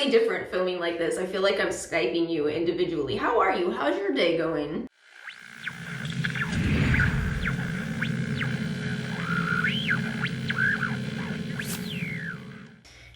really different filming like this. I feel like I'm Skyping you individually. How are you? How's your day going?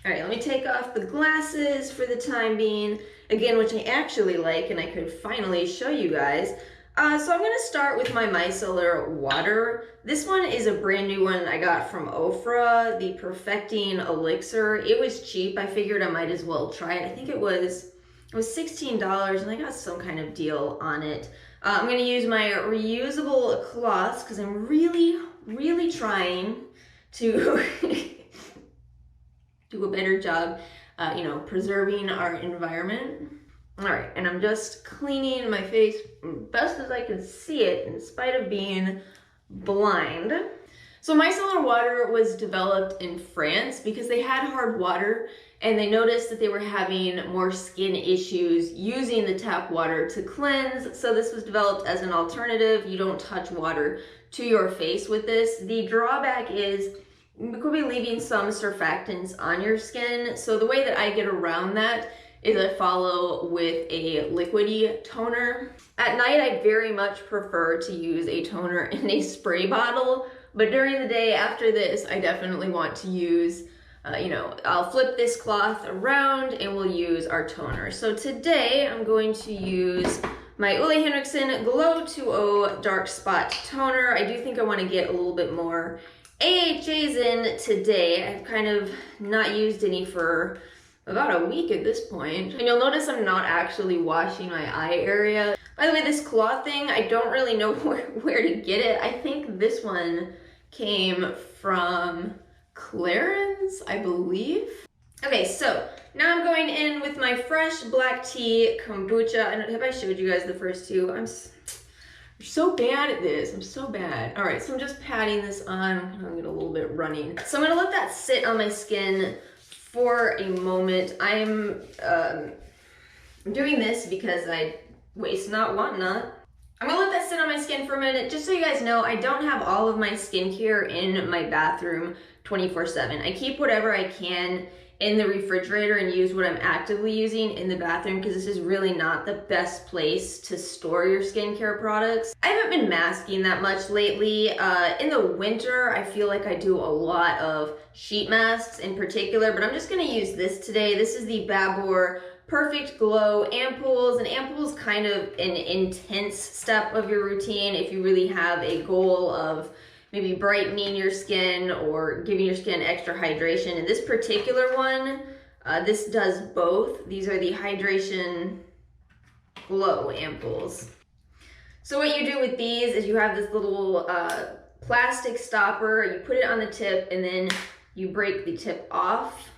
All right, let me take off the glasses for the time being, again, which I actually like, and I could finally show you guys. So I'm gonna start with my micellar water. This one is a brand new one I got from Ofra, the Perfecting Elixir. It was cheap. I figured I might as well try it. I think it was $16 and I got some kind of deal on it. I'm gonna use my reusable cloths because I'm really trying to do a better job, preserving our environment. All right, and I'm just cleaning my face best as I can see it in spite of being blind. So micellar water was developed in France because they had hard water and they noticed that they were having more skin issues using the tap water to cleanse. So this was developed as an alternative. You don't touch water to your face with this. The drawback is you could be leaving some surfactants on your skin. So the way that I get around that is I follow with a liquidy toner. At night, I very much prefer to use a toner in a spray bottle, but during the day after this, I definitely want to use, I'll flip this cloth around and we'll use our toner. So today I'm going to use my Ole Henriksen Glow 2.0 Dark Spot Toner. I do think I want to get a little bit more AHAs in today. I've kind of not used any for about a week at this point. And you'll notice I'm not actually washing my eye area. By the way, this cloth thing, I don't really know where to get it. I think this one came from Clarins, I believe. Okay, so now I'm going in with my fresh black tea kombucha. Have I showed you guys the first two? I'm so bad at this. I'm so bad. All right, so I'm just patting this on. I'm gonna get a little bit running. So I'm gonna let that sit on my skin for a moment. I'm doing this because I waste not, want not. I'm gonna let that sit on my skin for a minute. Just so you guys know, I don't have all of my skincare in my bathroom 24/7. I keep whatever I can in the refrigerator and use what I'm actively using in the bathroom because this is really not the best place to store your skincare products. I haven't been masking that much lately. In the winter, I feel like I do a lot of sheet masks in particular, but I'm just gonna use this today. This is the Babor Perfect Glow Ampoules, and Ampoules kind of an intense step of your routine if you really have a goal of maybe brightening your skin or giving your skin extra hydration. And this particular one, this does both. These are the Hydration Glow Ampoules. So what you do with these is you have this little plastic stopper, you put it on the tip and then you break the tip off.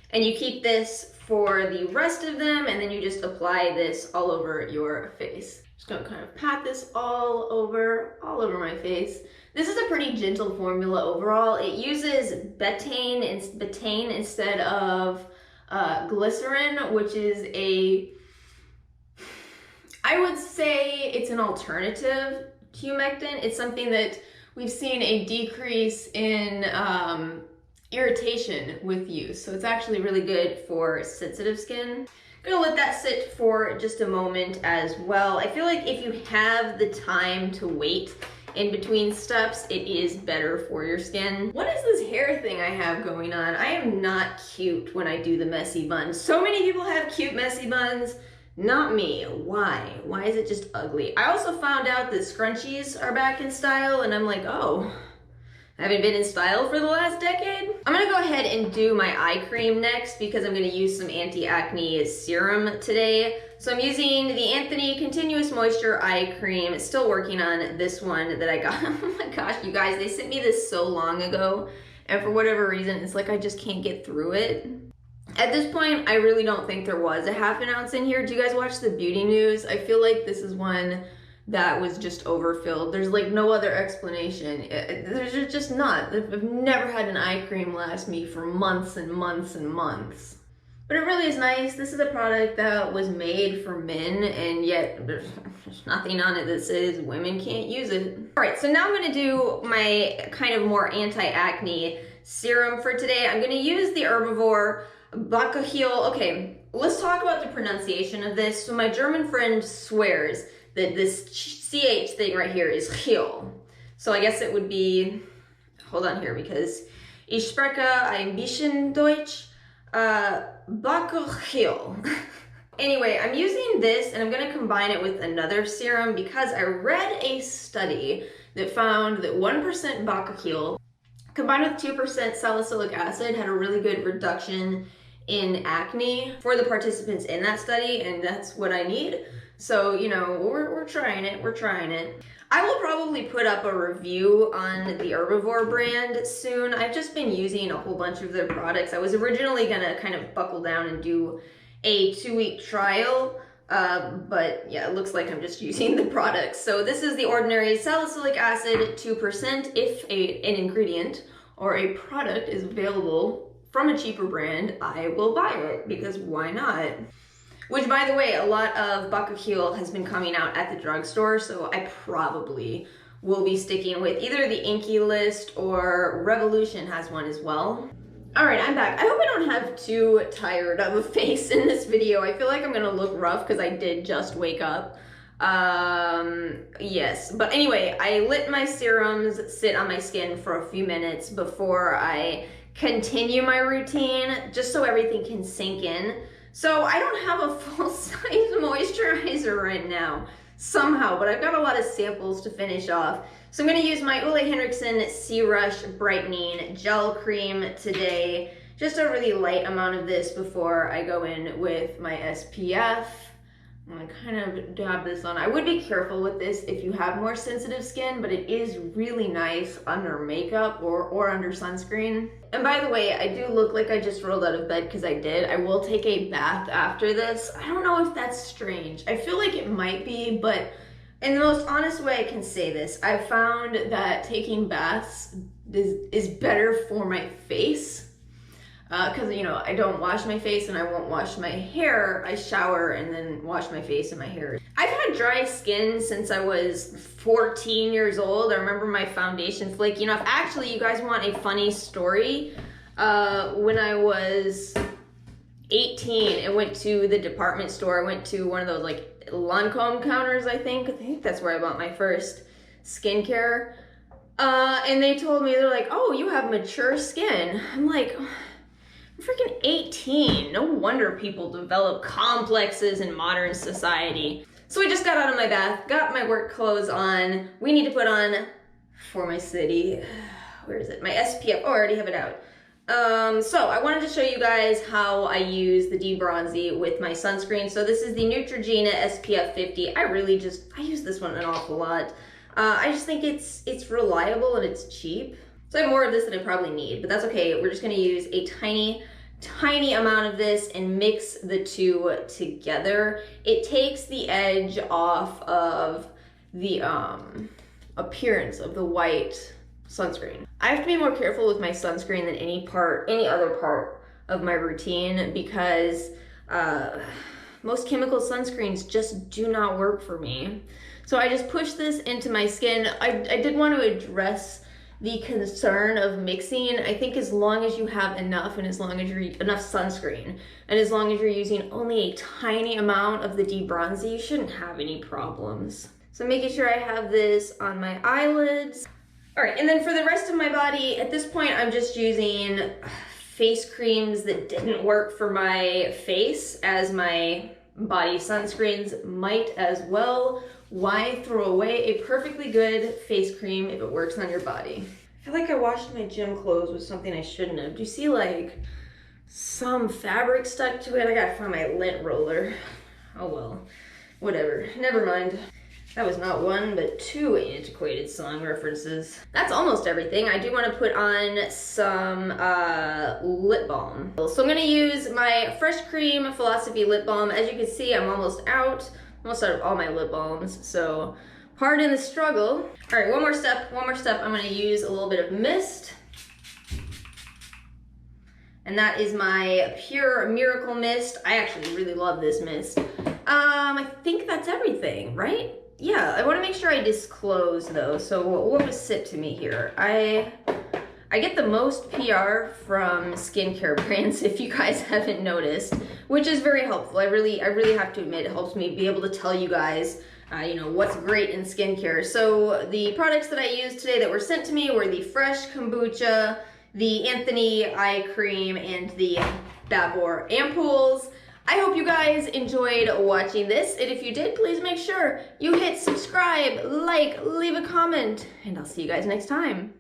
And you keep this for the rest of them and then you just apply this all over your face. Just gonna kind of pat this all over my face. This is a pretty gentle formula overall. It uses betaine instead of glycerin, which is I would say it's an alternative to humectant. It's something that we've seen a decrease in irritation with use. So it's actually really good for sensitive skin. I'm gonna let that sit for just a moment as well. I feel like if you have the time to wait in between steps, it is better for your skin. What is this hair thing I have going on? I am not cute when I do the messy buns. So many people have cute messy buns, not me. Why? Why is it just ugly? I also found out that scrunchies are back in style and I'm like, oh, I haven't been in style for the last decade. I'm gonna go ahead and do my eye cream next because I'm gonna use some anti-acne serum today. So I'm using the Anthony Continuous Moisture Eye Cream. Still working on this one that I got. Oh my gosh, you guys, they sent me this so long ago. And for whatever reason, it's like I just can't get through it. At this point, I really don't think there was a half an ounce in here. Do you guys watch the beauty news? I feel like this is one that was just overfilled. There's like no other explanation. There's just not. I've never had an eye cream last me for months and months and months. But it really is nice. This is a product that was made for men and yet there's nothing on it that says women can't use it. All right, so now I'm gonna do my kind of more anti-acne serum for today. I'm gonna use the Herbivore Bacahil. Okay, let's talk about the pronunciation of this. So my German friend swears that this CH thing right here is Gil. So I guess it would be, hold on here, because ich spreche ein bisschen Deutsch, Babor Gil. Anyway, I'm using this and I'm gonna combine it with another serum because I read a study that found that 1% Babor combined with 2% salicylic acid had a really good reduction in acne for the participants in that study, and that's what I need. So, you know, we're trying it, we're trying it. I will probably put up a review on the Herbivore brand soon. I've just been using a whole bunch of their products. I was originally gonna kind of buckle down and do a 2-week trial, but yeah, it looks like I'm just using the products. So this is the ordinary salicylic acid, 2%. If an ingredient or a product is available from a cheaper brand, I will buy it, because why not? Which, by the way, a lot of Babor has been coming out at the drugstore, so I probably will be sticking with either the Inky list or Revolution has one as well. All right, I'm back. I hope I don't have too tired of a face in this video. I feel like I'm gonna look rough because I did just wake up. Yes, but anyway, I let my serums sit on my skin for a few minutes before I continue my routine, just so everything can sink in. So I don't have a full-size moisturizer right now, somehow, but I've got a lot of samples to finish off. So I'm gonna use my Ole Henriksen C-Rush Brightening Gel Cream today. Just a really light amount of this before I go in with my SPF. I'm gonna kind of dab this on. I would be careful with this if you have more sensitive skin, but it is really nice under makeup or under sunscreen. And by the way, I do look like I just rolled out of bed because I did. I will take a bath after this. I don't know if that's strange. I feel like it might be, but in the most honest way I can say this, I've found that taking baths is better for my face. Because, you know, I don't wash my face and I won't wash my hair. I shower and then wash my face and my hair. I've had dry skin since I was 14 years old. I remember my foundation flaking off. Actually, you guys want a funny story? When I was 18 and went to the department store, I went to one of those like Lancome counters, I think that's where I bought my first skincare. And they told me, they're like, oh, you have mature skin. I'm like, I'm freaking 18. No wonder people develop complexes in modern society. So I just got out of my bath, got my work clothes on. We need to put on, for my city, where is it? My SPF, oh, I already have it out. So I wanted to show you guys how I use the debronzy with my sunscreen. So this is the Neutrogena SPF 50. I use this one an awful lot. I just think it's reliable and it's cheap. So I have more of this than I probably need, but that's okay. We're just gonna use a tiny amount of this and mix the two together. It takes the edge off of the appearance of the white sunscreen. I have to be more careful with my sunscreen than any other part of my routine because most chemical sunscreens just do not work for me. So I just push this into my skin. I did want to address the concern of mixing. I think as long as you have enough and as long as you're enough sunscreen and as long as you're using only a tiny amount of the debronzy, you shouldn't have any problems. So making sure I have this on my eyelids. All right, and then for the rest of my body, at this point, I'm just using face creams that didn't work for my face as my body sunscreens might as well. Why throw away a perfectly good face cream if it works on your body? I feel like I washed my gym clothes with something I shouldn't have. Do you see like some fabric stuck to it? I gotta find my lint roller. Oh well, whatever, never mind. That was not one, but two antiquated song references. That's almost everything. I do want to put on some lip balm. So I'm gonna use my Fresh Cream Philosophy Lip Balm. As you can see, I'm almost out of all my lip balms, so pardon the struggle. All right, one more step. I'm gonna use a little bit of mist. And that is my Pure Miracle Mist. I actually really love this mist. I think that's everything, right? Yeah, I wanna make sure I disclose though, so what was sip to me here? I I get the most PR from skincare brands, if you guys haven't noticed, which is very helpful. I really have to admit, it helps me be able to tell you guys, you know, what's great in skincare. So the products that I used today that were sent to me were the Fresh Kombucha, the Anthony Eye Cream, and the Babor Ampoules. I hope you guys enjoyed watching this, and if you did, please make sure you hit subscribe, like, leave a comment, and I'll see you guys next time.